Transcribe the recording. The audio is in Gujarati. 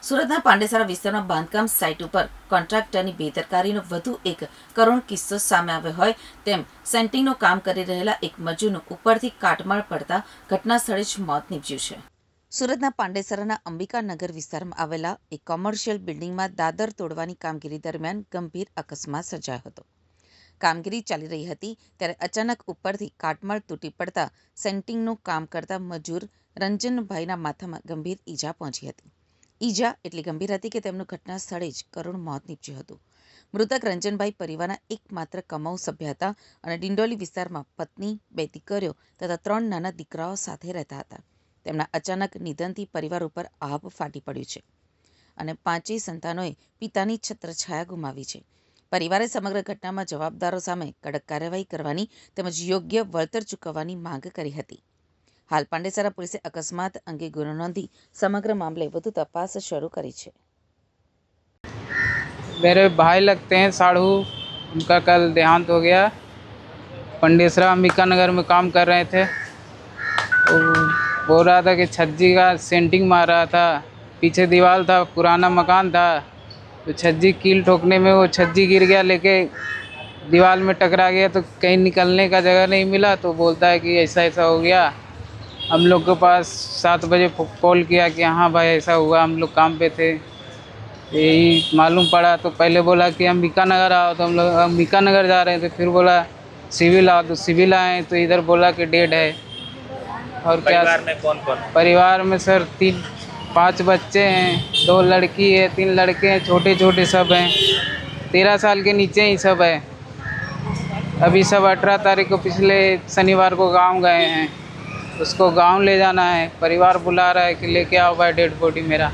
સુરતના પાંડેસરા વિસ્તારમાં બાંધકામ સાઇટ ઉપર કોન્ટ્રાક્ટરની બેદરકારીનો વધુ એક કરુણ કિસ્સો સામે આવ્યો હોય તેમ સેન્ટિંગનું કામ કરી રહેલા એક મજૂરનું ઉપરથી કાટમાળ પડતા ઘટના સ્થળે જ મોત નીપજ્યું છે. સુરતના પાંડેસરાના અંબિકાનગર વિસ્તારમાં આવેલા એક કોમર્શિયલ બિલ્ડિંગમાં દાદર તોડવાની કામગીરી દરમિયાન ગંભીર અકસ્માત સર્જાયો હતો. કામગીરી ચાલી રહી હતી ત્યારે અચાનક ઉપરથી કાટમાળ તૂટી પડતા સેન્ટિંગનું કામ કરતા મજૂર રંજનભાઈના માથામાં ગંભીર ઈજા પહોંચી હતી. ઈજા એટલી ગંભીર હતી કે તેમનું ઘટના સ્થળે જ કરુણ મોત નીપજ્યું હતું. મૃતક રંજનભાઈ પરિવારના એકમાત્ર કમાઉ સભ્ય હતા અને ડિંડોલી વિસ્તારમાં પત્ની, 2 દીકરીઓ તથા 3 નાના દીકરાઓ સાથે રહેતા હતા. તેમના અચાનક નિધનથી પરિવાર ઉપર આભ ફાટી પડ્યું છે અને 5 સંતાનોએ પિતાની છત્રછાયા ગુમાવી છે. પરિવારે સમગ્ર ઘટનામાં જવાબદારો સામે કડક કાર્યવાહી કરવાની તેમજ યોગ્ય વળતર ચૂકવવાની માંગ કરી હતી. હાલ પાંડેસરા પોલીસે અકસ્માત અંગે ગુનો નોંધી સમગ્ર मामले વધુ તપાસ શરૂ કરી છે. मेरे भाई लगते हैं साढ़ू, उनका कल देहांत हो गया। पंडेसरा अंबिका नगर में काम कर रहे थे। वो बोल रहा था कि छज्जी का सेंटिंग मार रहा था। पीछे दीवार था, पुराना मकान था, तो छज्जी कील ठोकने में वो छज्जी गिर गया, लेके दीवार में टकरा गया, तो कहीं निकलने का जगह नहीं मिला। तो बोलता है कि ऐसा ऐसा हो गया। हम लोग के पास 7 बजे कॉल किया कि हाँ भाई ऐसा हुआ, हम लोग काम पे थे, यही मालूम पड़ा। तो पहले बोला कि अंबिका नगर आओ, तो हम लोग अंबिका नगर जा रहे थे। फिर बोला सिविल आओ, तो सिविल आए, तो इधर बोला कि डेड है। और क्या परिवार में कौन कौन? परिवार में सर 5 बच्चे हैं, 2 लड़की है, 3 लड़के हैं, छोटे छोटे सब हैं, 13 साल के नीचे ही सब है। अभी सब 18 तारीख को पिछले शनिवार को गाँव गए हैं, उसको गांव ले जाना है। परिवार बुला रहा है कि लेके आओ भाई डेड बॉडी मेरा।